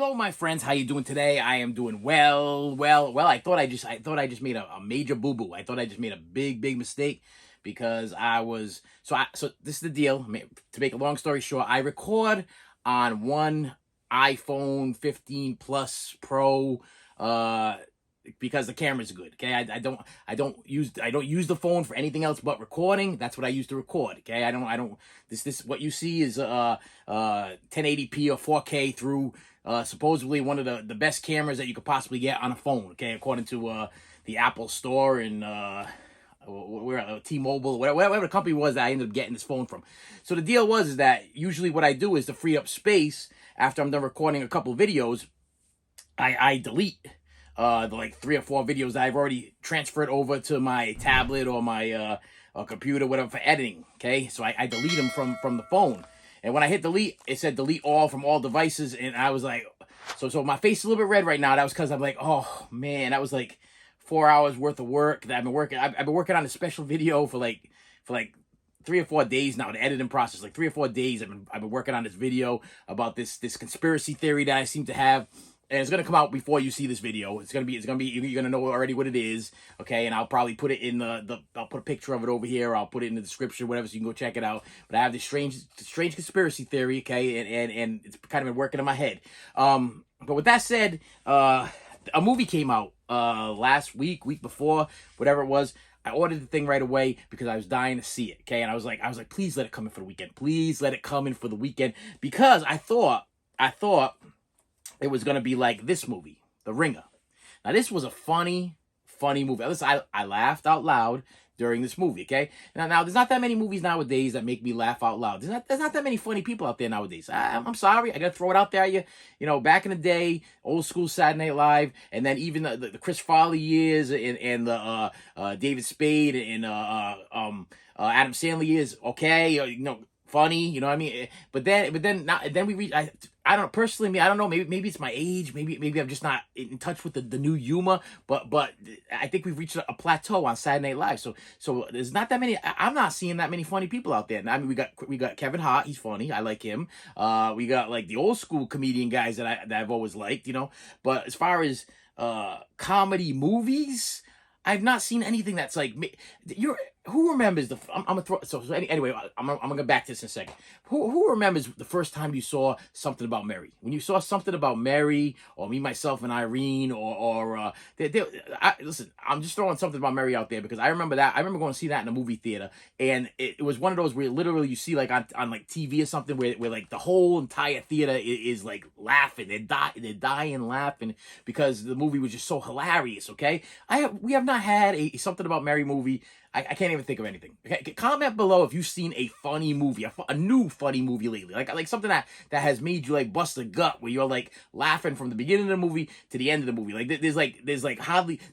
Hello, my friends. How you doing today? I am doing well. I thought I just made a major boo boo. I thought I just made a big mistake because I was so this is the deal. To make a long story short, I record on one iPhone 15 Plus Pro because the camera's good. Okay, I don't use the phone for anything else but recording. That's what I use to record. Okay, I don't this what you see is 1080p or 4K through supposedly one of the best cameras that you could possibly get on a phone. Okay, according to the Apple Store and where T-Mobile, whatever the company was that I ended up getting this phone from. So the deal was that usually what I do is to free up space after I'm done recording a couple of videos, I delete the like 3 or 4 videos that I've already transferred over to my tablet or my computer, whatever, for editing. Okay, so I delete them from the phone. And when I hit delete, it said delete all from all devices, and I was like, so my face is a little bit red right now. That was because I'm like, oh man, that was like 4 hours worth of work that I've been working. I've been working on a special video for like 3 or 4 days now. The editing process, like 3 or 4 days. I've been working on this video about this conspiracy theory that I seem to have. And it's gonna come out before you see this video. It's gonna be you're gonna know already what it is, okay? And I'll probably put it in I'll put a picture of it over here. I'll put it in the description, whatever, so you can go check it out. But I have this strange conspiracy theory, okay? And it's kind of been working in my head. But with that said, a movie came out last week before, whatever it was. I ordered the thing right away because I was dying to see it, okay? And I was like, please let it come in for the weekend. Please let it come in for the weekend, because I thought it was going to be like this movie, The Ringer. Now, this was a funny movie. Listen, I laughed out loud during this movie, okay? Now, there's not that many movies nowadays that make me laugh out loud. There's not that many funny people out there nowadays. I'm sorry. I got to throw it out there. You know, back in the day, old school Saturday Night Live, and then even the Chris Farley years and the David Spade and Adam Sandler years, okay? Funny, you know what I mean? But then we reach. I don't personally. I don't know. Maybe it's my age. Maybe I'm just not in touch with the new humor. But I think we've reached a plateau on Saturday Night Live. So there's not that many. I'm not seeing that many funny people out there. I mean, we got Kevin Hart. He's funny. I like him. We got like the old school comedian guys that I've always liked. But as far as comedy movies, I've not seen anything that's like who remembers I'm gonna throw anyway. I'm gonna go back to this in a second. Who remembers the first time you saw Something About Mary? When you saw Something About Mary, or Me, Myself, and Irene, listen, I'm just throwing Something About Mary out there because I remember that. I remember going to see that in a movie theater, and it was one of those where literally you see like on like TV or something where like the whole entire theater is like laughing. They're dying laughing because the movie was just so hilarious. Okay, we have not had a Something About Mary movie. I can't even think of anything. Okay, comment below if you've seen a funny movie, a new funny movie lately, like something that has made you like bust a gut, where you're like laughing from the beginning of the movie to the end of the movie. Like there's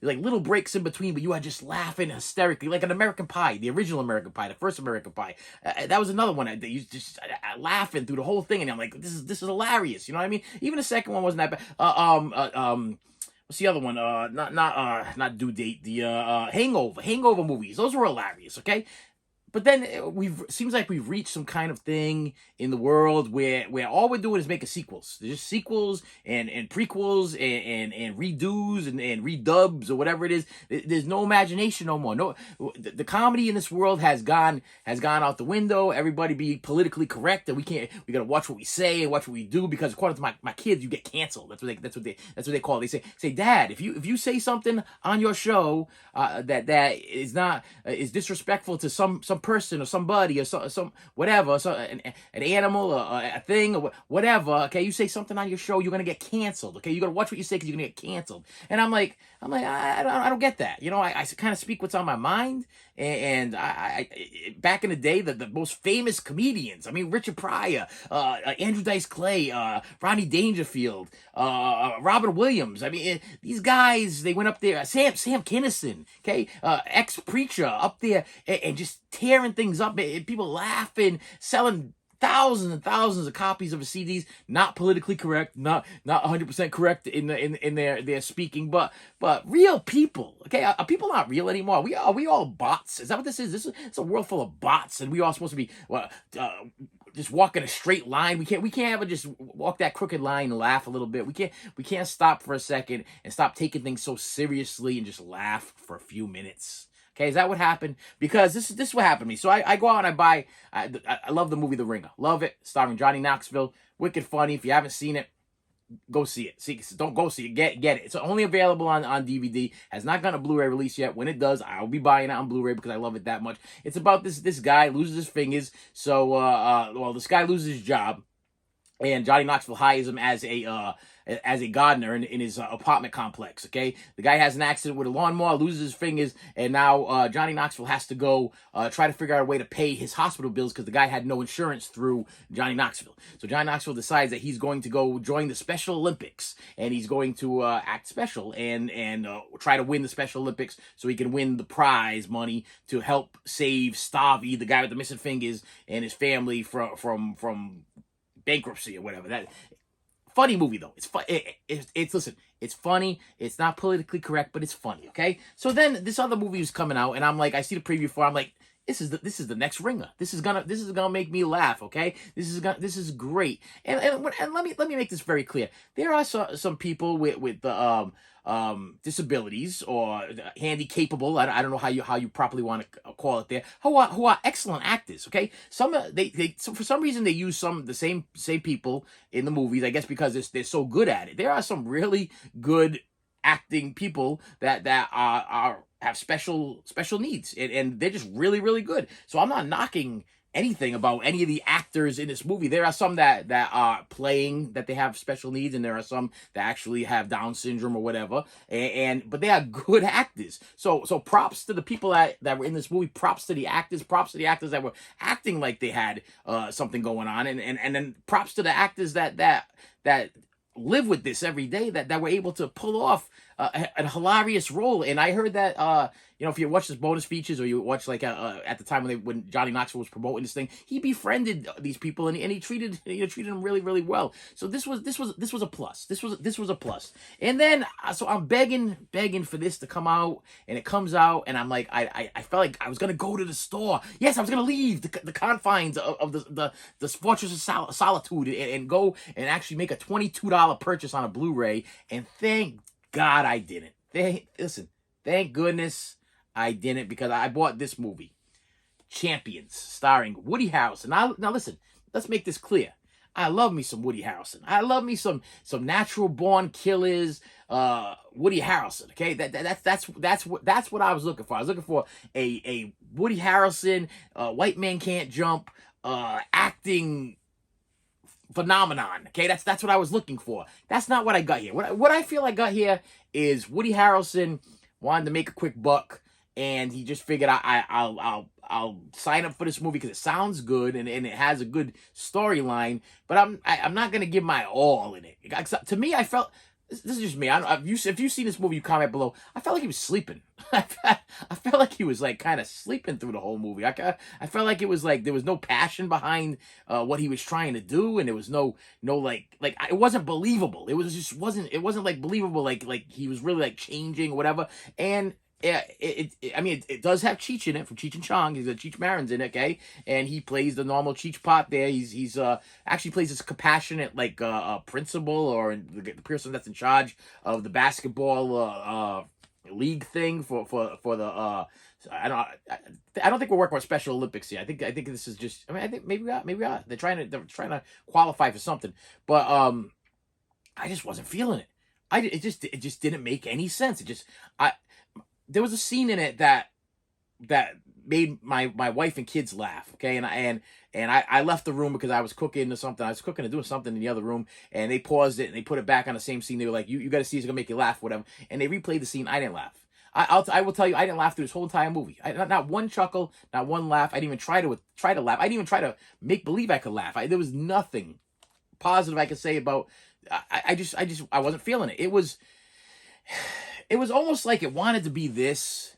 little breaks in between, but you are just laughing hysterically, like an American Pie, the original American Pie, the first American Pie. That was another one that you just laughing through the whole thing, and I'm like, this is hilarious. You know what I mean? Even the second one wasn't that bad. What's the other one? Not Due Date. The Hangover movies. Those were hilarious. Okay, but then seems like we've reached some kind of thing in the world where all we're doing is making sequels. There's just sequels and prequels and redos and redubs or whatever it is. There's no imagination no more. No, the comedy in this world has gone out the window. Everybody be politically correct, and we gotta watch what we say and watch what we do, because according to my kids, you get canceled. That's what they call it. They say, Dad, if you say something on your show that is disrespectful to some person or somebody or some whatever, an animal or a thing or whatever, okay, you say something on your show, you're gonna get canceled. Okay, you gotta watch what you say because you're gonna get canceled. And I'm like, I don't get that. I kind of speak what's on my mind. And I back in the day, the most famous comedians, I mean, Richard Pryor, Andrew Dice Clay, Rodney Dangerfield, Robin Williams. I mean, these guys, they went up there. Sam Kinison, okay, ex-preacher up there and just tearing things up. People laughing, selling thousands and thousands of copies of the CDs, not politically correct, not 100% correct in their speaking, but real people. Okay, are people not real anymore? Are we all bots? Is that what this is? It's a world full of bots, and we all supposed to be just walk in a straight line. We can't ever just walk that crooked line and laugh a little bit. We can't stop for a second and stop taking things so seriously and just laugh for a few minutes. Okay, is that what happened? Because this is what happened to me. So I go out and I buy. I love the movie The Ringer. Love it. Starring Johnny Knoxville. Wicked funny. If you haven't seen it, go see it. See, don't go see it. Get it. It's only available on DVD. Has not gotten a Blu-ray release yet. When it does, I'll be buying it on Blu-ray because I love it that much. It's about this guy loses his fingers. So well, this guy loses his job, and Johnny Knoxville hires him as a gardener in his apartment complex. Okay, the guy has an accident with a lawnmower, loses his fingers, and now Johnny Knoxville has to go try to figure out a way to pay his hospital bills because the guy had no insurance through Johnny Knoxville. So Johnny Knoxville decides that he's going to go join the Special Olympics, and he's going to act special and try to win the Special Olympics so he can win the prize money to help save Stavi, the guy with the missing fingers, and his family from bankruptcy or whatever. That funny movie though. It's fun. It's listen. It's funny. It's not politically correct, but it's funny. Okay. So then this other movie was coming out, and I'm like, I see the preview for. I'm like, this is the next Ringer. This is gonna make me laugh. Okay. This is great. And let me make this very clear. There are some people with the disabilities or handicapable. I don't know how you properly want to call it there. Who are excellent actors. Okay, so for some reason they use the same people in the movies. I guess because they're so good at it. There are some really good acting people that have special needs, and they're just really really good. So I'm not knocking anything about any of the actors in this movie. There are some that are playing that they have special needs, and there are some that actually have Down syndrome or whatever. But they are good actors. So props to the people that were in this movie. Props to the actors. Props to the actors that were acting like they had something going on, and then props to the actors that live with this every day that were able to pull off a hilarious role. And I heard that if you watch this bonus features or you watch like at the time when Johnny Knoxville was promoting this thing, he befriended these people and he treated them really really well. So this was a plus. This was a plus. And then so I'm begging for this to come out, and it comes out, and I'm like I felt like I was gonna go to the store. Yes, I was gonna leave the confines of the Fortress of Solitude and go and actually make a $22 purchase on a Blu-ray. And thank God I didn't. Thank goodness I didn't, because I bought this movie, Champions, starring Woody Harrelson. Now listen, let's make this clear. I love me some Woody Harrelson. I love me some natural born killers, Woody Harrelson. Okay, that's what I was looking for. I was looking for a Woody Harrelson, white man can't jump, acting phenomenon. Okay, that's what I was looking for. That's not what I got here. What I feel I got here is Woody Harrelson wanted to make a quick buck, and he just figured I'll sign up for this movie because it sounds good and it has a good storyline. But I'm not gonna give my all in it. To me, I felt. This is just me. If you've seen this movie, you comment below. I felt like he was sleeping. I felt like he was like kind of sleeping through the whole movie. I felt like it was like there was no passion behind what he was trying to do, and there was no like it wasn't believable. It wasn't like believable like he was really like changing or whatever. And yeah, it does have Cheech in it, from Cheech and Chong. He's a Cheech Marin's in it, okay? And he plays the normal Cheech part there. He's actually plays this compassionate like principal or the person that's in charge of the basketball league thing for the I don't think we're working with Special Olympics here. I think this is just. I think maybe we are. They're trying to qualify for something, but I just wasn't feeling it. It just didn't make any sense. There was a scene in it that made my wife and kids laugh. Okay, and I left the room because I was cooking or something. I was cooking or doing something in the other room, and they paused it and they put it back on the same scene. They were like, "You got to see, it's gonna make you laugh, whatever." And they replayed the scene. I didn't laugh. I will tell you, I didn't laugh through this whole entire movie. Not one chuckle, not one laugh. I didn't even try to laugh. I didn't even try to make believe I could laugh. There was nothing positive I could say about. I wasn't feeling it. It was almost like it wanted to be this,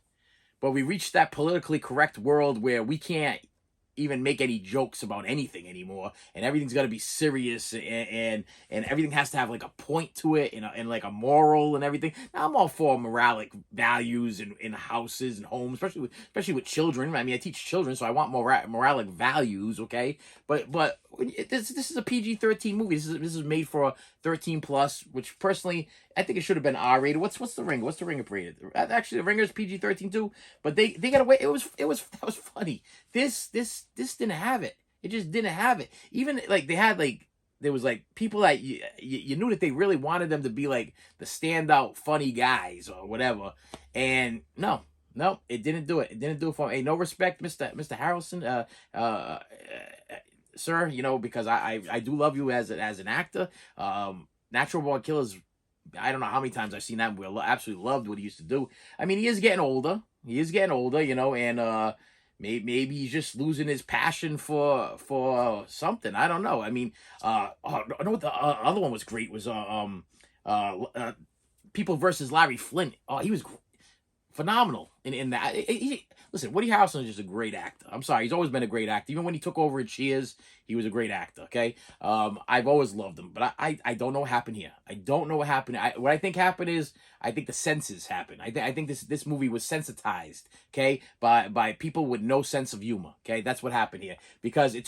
but we reached that politically correct world where we can't even make any jokes about anything anymore, and everything's got to be serious, and everything has to have like a point to it, and like a moral and everything. Now I'm all for moralic values in houses and homes, especially with children. I mean, I teach children, so I want moralic values, okay? But this is a PG-13 movie. This is made for 13 plus, which personally I think it should have been R-rated. What's the Ringer? What's the Ringer rated? Actually, the Ringer's PG-13 too, but they got away. That was funny. This didn't have it. It just didn't have it. Even like they had like there was like people that you knew that they really wanted them to be like the standout funny guys or whatever, and no, it didn't do it. It didn't do it for me. Hey, no respect, Mr. Harrelson, sir. You know, because I do love you as an actor. Natural Born Killers. I don't know how many times I've seen that movie. I absolutely loved what he used to do. I mean, he is getting older. You know, and maybe he's just losing his passion for something. I don't know. I mean, I know what the other one was great was People versus Larry Flint. Oh, he was phenomenal in that. Listen, Woody Harrelson is just a great actor. I'm sorry, he's always been a great actor. Even when he took over in Cheers, he was a great actor. Okay, I've always loved him, but I don't know what happened here. I don't know what happened. What I think happened is I think the senses happened. I think this movie was sensitized, okay, by people with no sense of humor. Okay, that's what happened here, because it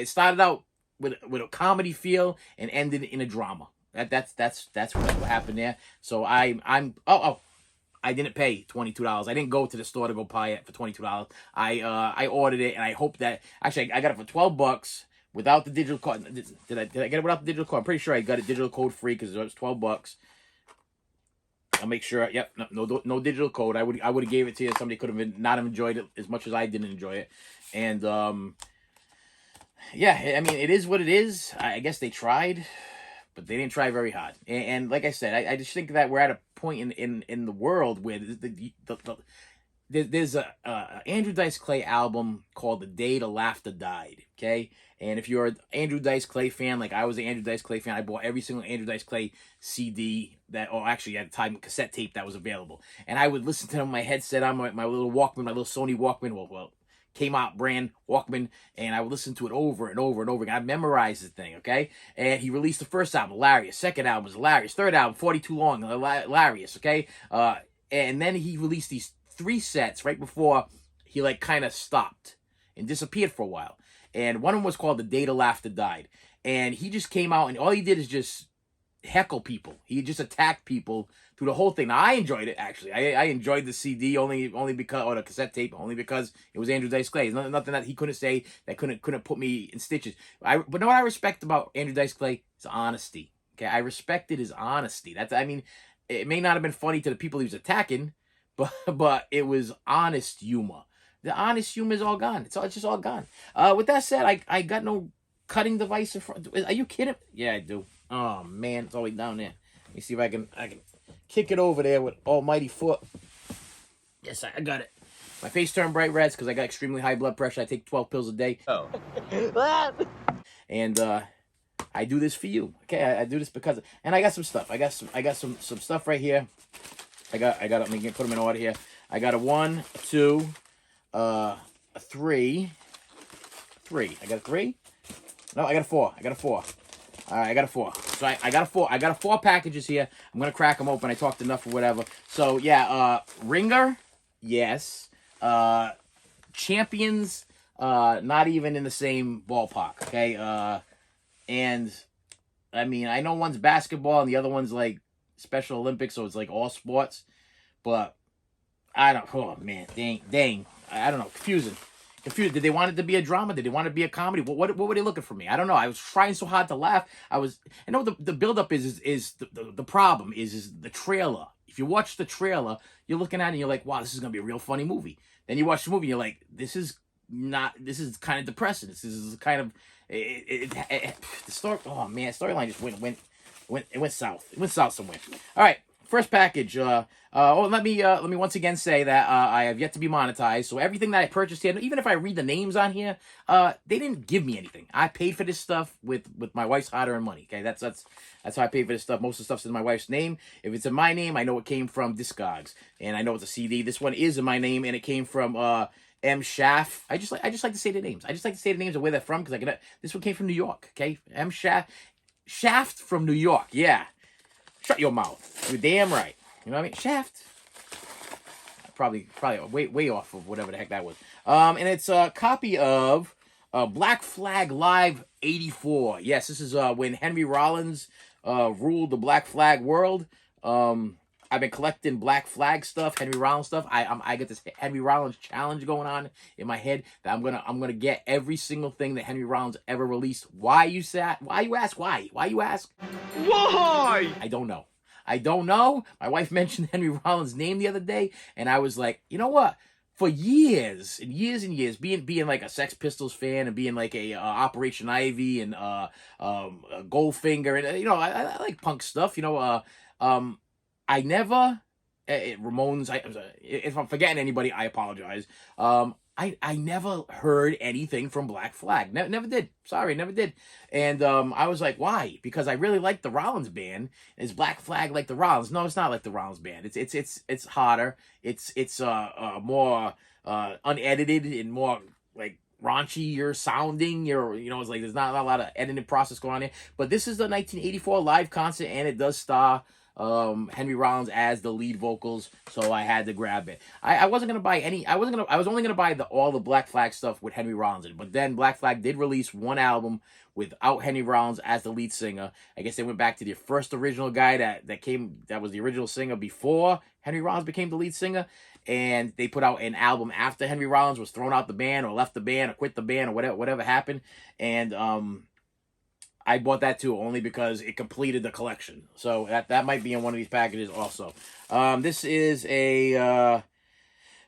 started out with a comedy feel and ended in a drama. That's what happened there. So I didn't pay $22. I didn't go to the store to go buy it for $22. I ordered it, and I hope that actually I got it for $12 without the digital code. Did I get it without the digital code? I'm pretty sure I got it digital code free because it was $12. I'll make sure. Yep, no digital code. I would have gave it to you. Somebody could have not enjoyed it as much as I didn't enjoy it, and yeah, I mean it is what it is. I guess they tried, but they didn't try very hard. And like I said, I just think that we're at a point in the world where there's a Andrew Dice Clay album called "The Day the Laughter Died." Okay, and if you're an Andrew Dice Clay fan, like I was an Andrew Dice Clay fan, I bought every single Andrew Dice Clay CD or actually at the time cassette tape that was available, and I would listen to them on my headset on my little Walkman, my little Sony Walkman. Well. Came out brand Walkman, and I would listen to it over and over and over again. I memorized the thing, okay? And he released the first album, hilarious. Second album was hilarious. Third album, 42 Long, hilarious, okay? And then he released these 3 sets right before he like kind of stopped and disappeared for a while. And one of them was called "The Day the Laughter Died." And he just came out, and all he did is just heckle people. He just attacked people through the whole thing. Now I enjoyed it actually. I enjoyed the CD only because, or the cassette tape, only because it was Andrew Dice Clay. There's nothing that he couldn't say that couldn't put me in stitches. But know what I respect about Andrew Dice Clay? His honesty. Okay, I respected his honesty. I mean, it may not have been funny to the people he was attacking, but it was honest humor. The honest humor is all gone. It's just all gone. With that said, I got no cutting device in front. Are you kidding? Yeah, I do. Oh man, it's all the way down there. Let me see if I can kick it over there with almighty foot. Yes, I got it. My face turned bright reds because I got extremely high blood pressure. I take 12 pills a day. Oh. And I do this for you. Okay, I do this because, and I got some stuff. I got some stuff right here. I got. Let me put them in order here. I got a 1, 2, a 3. I got a 3. No, I got a 4. All right, I got a 4. So I got a 4. I got 4 packages here. I'm gonna crack them open. I talked enough or whatever. So yeah, Ringer, yes. Champions, not even in the same ballpark. Okay. And I mean, I know one's basketball and the other one's like Special Olympics, so it's like all sports. But I don't. Oh man, dang. I don't know. Confusing. Did they want it to be a drama? Did they want it to be a comedy? What were they looking for me? I don't know. I was trying so hard to laugh. I know the buildup is the problem is the trailer. If you watch the trailer, you're looking at it and you're like, wow, this is gonna be a real funny movie. Then you watch the movie and you're like, this is kind of depressing. This is kind of the story. Oh man, storyline just went south. It went south somewhere. All right. First package. Let me once again say that I have yet to be monetized. So everything that I purchased here, even if I read the names on here, they didn't give me anything. I paid for this stuff with my wife's hard-earned money. Okay, that's how I paid for this stuff. Most of the stuff's in my wife's name. If it's in my name, I know it came from Discogs, and I know it's a CD. This one is in my name, and it came from M. Shaft. I just like to say the names. I just like to say the names of where they're from because this one came from New York. Okay, M. Shaft from New York. Yeah, shut your mouth. You're damn right. You know what I mean? Shaft. Probably way off of whatever the heck that was. And it's a copy of Black Flag Live '84. Yes, this is when Henry Rollins ruled the Black Flag world. I've been collecting Black Flag stuff, Henry Rollins stuff. I get this Henry Rollins challenge going on in my head that I'm gonna get every single thing that Henry Rollins ever released. Why you ask? Why? Why you ask? Why? I don't know. I don't know. My wife mentioned Henry Rollins' name the other day, and I was like, you know what? For years and years and years, being like a Sex Pistols fan and being like a Operation Ivy and Goldfinger, and I like punk stuff. I never Ramones. If I'm forgetting anybody, I apologize. I never heard anything from Black Flag. Never did. Sorry, never did. And I was like, why? Because I really like the Rollins band. Is Black Flag like the Rollins? No, it's not like the Rollins band. It's harder. It's more unedited and more like raunchy sounding. It's like there's not a lot of editing process going on here. But this is the 1984 live concert, and it does star Henry Rollins as the lead vocals, so I had to grab it. I wasn't gonna buy any. I was only gonna buy all the Black Flag stuff with Henry Rollins in it. But then Black Flag did release one album without Henry Rollins as the lead singer. I guess they went back to the first original guy that was the original singer before Henry Rollins became the lead singer, and they put out an album after Henry Rollins was thrown out the band or left the band or quit the band or whatever happened, and I bought that too, only because it completed the collection. So that might be in one of these packages also. This is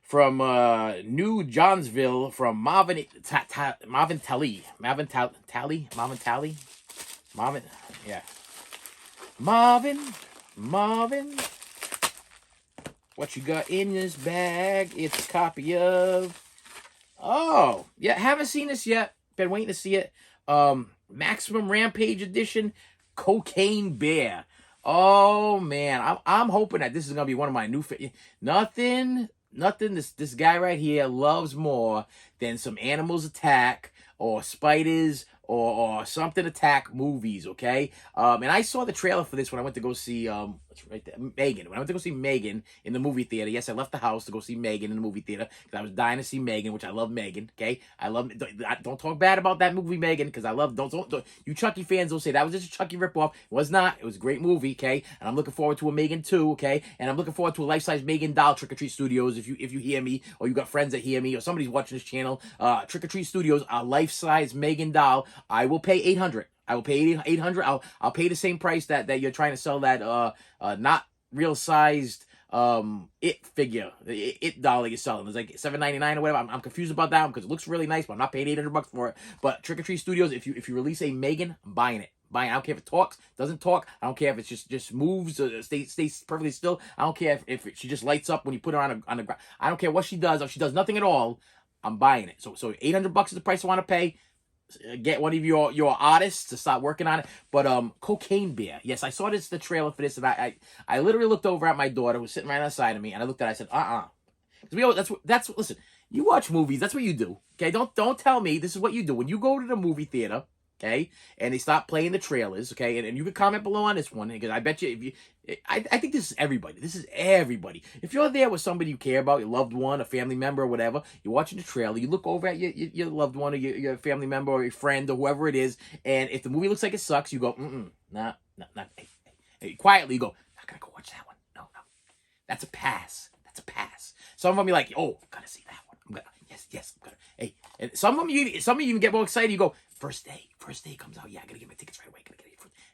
from New Johnsville from Marvin Talley. Yeah. Marvin. What you got in this bag? It's a copy of... Oh, yeah, haven't seen this yet. Been waiting to see it. Maximum Rampage Edition, Cocaine Bear. Oh man, I'm hoping that this is gonna be one of my new nothing. This guy right here loves more than some Animals Attack or Spiders or Something Attack movies. Okay, and I saw the trailer for this when I went to go see what's right there, Megan. When I went to go see Megan in the movie theater. Yes, I left the house to go see Megan in the movie theater because I was dying to see Megan, which I love Megan. Okay, I love. Don't talk bad about that movie Megan because I love. Don't you Chucky fans don't say that was just a Chucky ripoff. It was not. It was a great movie. Okay, and I'm looking forward to a Megan 2. Okay, and I'm looking forward to a life-size Megan doll. Trick or Treat Studios. If you hear me or you got friends that hear me or somebody's watching this channel, Trick or Treat Studios, a life-size Megan doll. I will pay $800. I will pay $800. I'll pay the same price that you're trying to sell that not real sized it figure, the it doll that you're selling. It's like $7.99 or whatever. I'm confused about that one because it looks really nice, but I'm not paying $800 for it. But Trick or Treat Studios, if you release a Megan, I'm buying it. I don't care if it talks, doesn't talk. I don't care if it's just moves, stays perfectly still. I don't care if she just lights up when you put her on the ground. I don't care what she does. If she does nothing at all, I'm buying it. So $800 is the price I want to pay. Get one of your artists to start working on it. But Cocaine Bear. Yes, I saw the trailer for this, and I literally looked over at my daughter who was sitting right outside of me, and I looked at her, I said, Because that's listen, you watch movies, that's what you do. Okay, don't tell me this is what you do. When you go to the movie theater, okay, and they stop playing the trailers, okay, and you can comment below on this one, because I bet you if you I think this is everybody. This is everybody. If you're there with somebody you care about, your loved one, a family member, or whatever, you're watching the trailer, you look over at your loved one or your family member or your friend or whoever it is, and if the movie looks like it sucks, you go, nah. Hey, quietly you go, not gonna go watch that one. No. That's a pass. Some of them you're like, oh, gotta see that one. I'm gonna. Hey, and some of you even get more excited. You go, first day comes out. Yeah, I gotta get my tickets right away.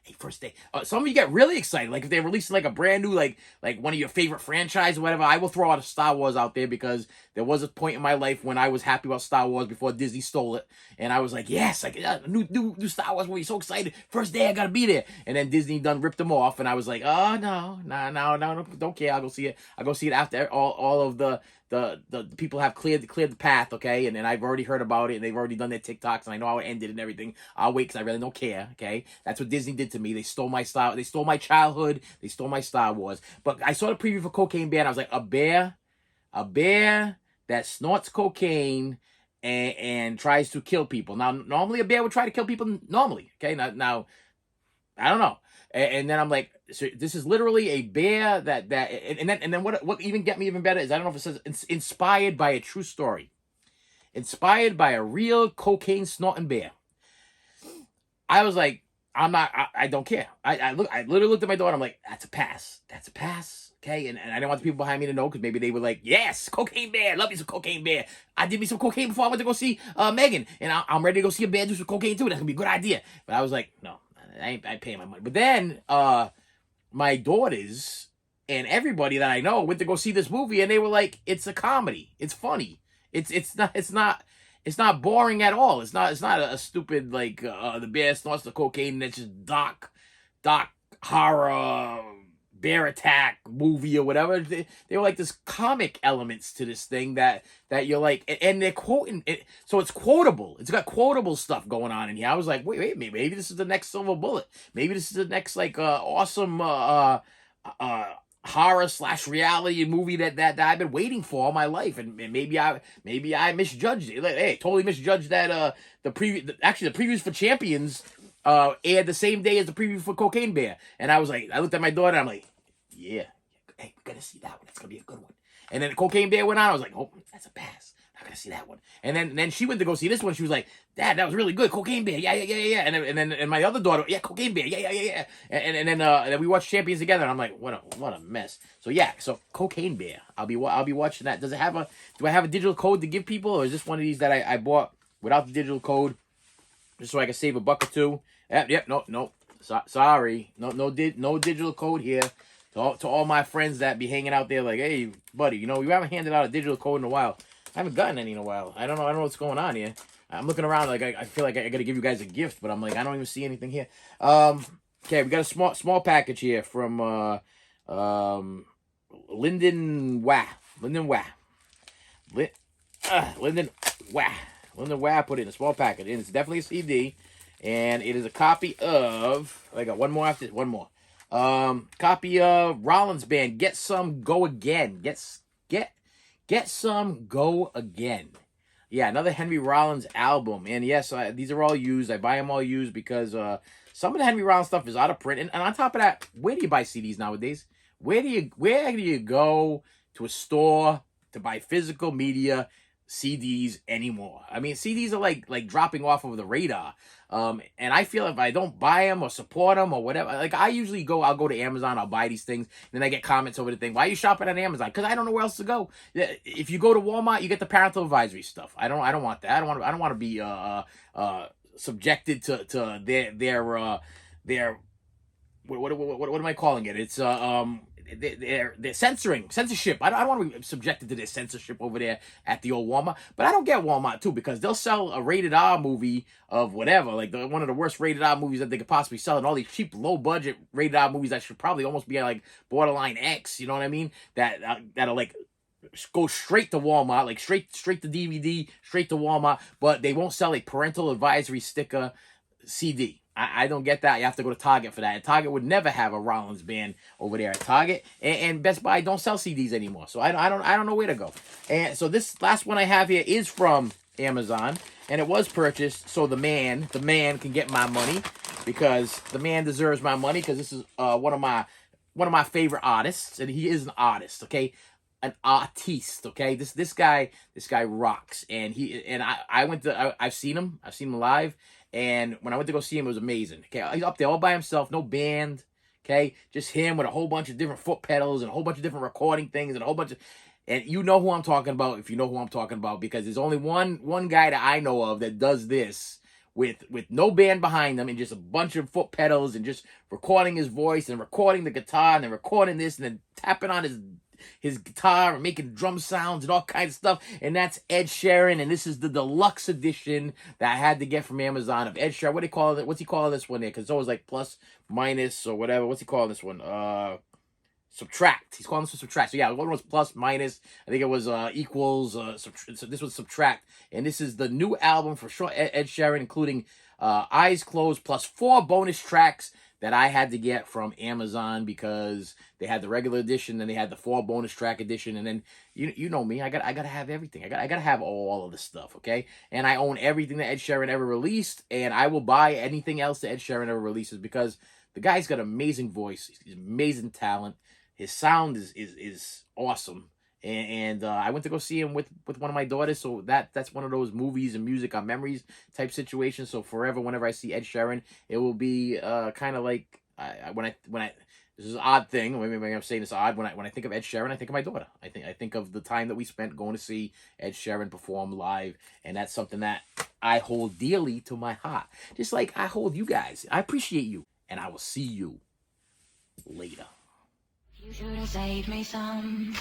Hey, first day. Some of you get really excited. Like if they're releasing like a brand new, like one of your favorite franchise or whatever. I will throw out a Star Wars out there because there was a point in my life when I was happy about Star Wars before Disney stole it, and I was like, yes, like new Star Wars movie. So excited. First day, I gotta be there. And then Disney done ripped them off, and I was like, oh no, don't care. I'll go see it. I'll go see it after all of the people have cleared the path, okay, and I've already heard about it, and they've already done their TikToks, and I know how it ended and everything. I'll wait because I really don't care, okay. That's what Disney did to me. They stole my style. They stole my childhood. They stole my Star Wars. But I saw the preview for Cocaine Bear, and I was like, a bear that snorts cocaine and tries to kill people. Now, normally a bear would try to kill people normally. Okay, now I don't know. And then I'm like, so this is literally a bear and then what even get me even better is I don't know if it says it's inspired by a true story, inspired by a real cocaine snorting bear. I was like, I don't care. I literally looked at my daughter. I'm like, that's a pass. That's a pass. Okay. And I didn't want the people behind me to know because maybe they were like, yes, cocaine bear. Love me some cocaine bear. I did me some cocaine before I went to go see Megan. And I'm ready to go see a bear do some cocaine too. That's going to be a good idea. But I was like, no, I ain't paying my money. But then my daughters and everybody that I know went to go see this movie and they were like, it's a comedy. It's funny. It's not boring at all. It's not a stupid like the bear snorts the cocaine and it's just dark horror bear attack movie or whatever. They were like this comic elements to this thing that you're like, and they're quoting it, so it's quotable. It's got quotable stuff going on in here. I was like, wait, maybe this is the next silver bullet. Maybe this is the next like awesome horror / reality movie that I've been waiting for all my life, and maybe I misjudged it. Like, hey, totally misjudged that the previews for Champions aired the same day as the preview for Cocaine Bear, and I was like, I looked at my daughter, and I'm like, yeah, hey, we're gonna see that one. It's gonna be a good one. And then Cocaine Bear went on. I was like, oh, that's a pass. Not gonna see that one. And then she went to go see this one. She was like, Dad, that was really good. Cocaine Bear, yeah. And my other daughter, yeah, Cocaine Bear, yeah. And then we watched Champions together. And I'm like, what a mess. So yeah, so Cocaine Bear. I'll be watching that. Do I have a digital code to give people, or is this one of these that I bought without the digital code, just so I can save $1 or $2? Yep. No. Sorry, no digital code here. To all my friends that be hanging out there, like, hey, buddy, we haven't handed out a digital code in a while. I haven't gotten any in a while. I don't know what's going on here. I'm looking around like I feel like I got to give you guys a gift, but I'm like, I don't even see anything here. Okay, we got a small package here from Linden Wah put it in a small package, and it's definitely a CD, and it is a copy of. I got one more after one more. Copy of Rollins Band. Get Some, Go Again. Get Some, Go Again. Yeah, another Henry Rollins album. And yes, these are all used. I buy them all used because some of the Henry Rollins stuff is out of print. And on top of that, where do you buy CDs nowadays? Where do you go to a store to buy physical media CDs anymore? I mean, CDs are like dropping off of the radar. And I feel if I don't buy them or support them or whatever, like I'll go to Amazon, I'll buy these things, then I get comments over the thing. Why are you shopping on Amazon? Because I don't know where else to go. If you go to Walmart, you get the parental advisory stuff. I don't want that. I don't want to be subjected to their what am I calling it? It's they're censorship. I don't want to be subjected to their censorship over there at the old Walmart. But I don't get Walmart too, because they'll sell a rated R movie of whatever, like one of the worst rated R movies that they could possibly sell, and all these cheap, low budget rated R movies that should probably almost be like borderline X. You know what I mean? That'll like go straight to Walmart, like straight to DVD, straight to Walmart, but they won't sell a parental advisory sticker CD. I don't get that. You have to go to Target for that. And Target would never have a Rollins Band over there at Target. And Best Buy don't sell CDs anymore. So I don't know where to go. And so this last one I have here is from Amazon, and it was purchased so the man can get my money, because the man deserves my money, because this is one of my favorite artists, and he is an artist, okay? An artiste, okay? This guy rocks, and I've seen him live. And when I went to go see him, it was amazing. Okay, he's up there all by himself, no band. Okay, just him with a whole bunch of different foot pedals and a whole bunch of different recording things and a whole bunch of. And you know who I'm talking about if you know who I'm talking about, because there's only one guy that I know of that does this with no band behind them and just a bunch of foot pedals and just recording his voice and recording the guitar and then recording this and then tapping on his guitar and making drum sounds and all kinds of stuff. And that's Ed Sheeran, and this is the deluxe edition that I had to get from Amazon of Ed Sheeran. What do you call it? What's he calling this one there? Because it's always like plus, minus, or whatever. What's he calling this one? Subtract. He's calling this one Subtract. So yeah, one was plus, minus. I think it was equals. So this was Subtract, and this is the new album for sure. Ed Sheeran, including Eyes Closed plus 4 bonus tracks that I had to get from Amazon because they had the regular edition, then they had the 4 bonus track edition, and then you know me, I gotta have everything. I gotta have all of this stuff, okay? And I own everything that Ed Sheeran ever released, and I will buy anything else that Ed Sheeran ever releases because the guy's got amazing voice, he's amazing talent, his sound is awesome. And I went to go see him with one of my daughters, so that's one of those movies and music on memories type situations. So forever, whenever I see Ed Sheeran, it will be kind of like when I this is an odd thing. Maybe I'm saying it's odd. When I think of Ed Sheeran, I think of my daughter. I think of the time that we spent going to see Ed Sheeran perform live, and that's something that I hold dearly to my heart. Just like I hold you guys. I appreciate you, and I will see you later. You should have saved me some.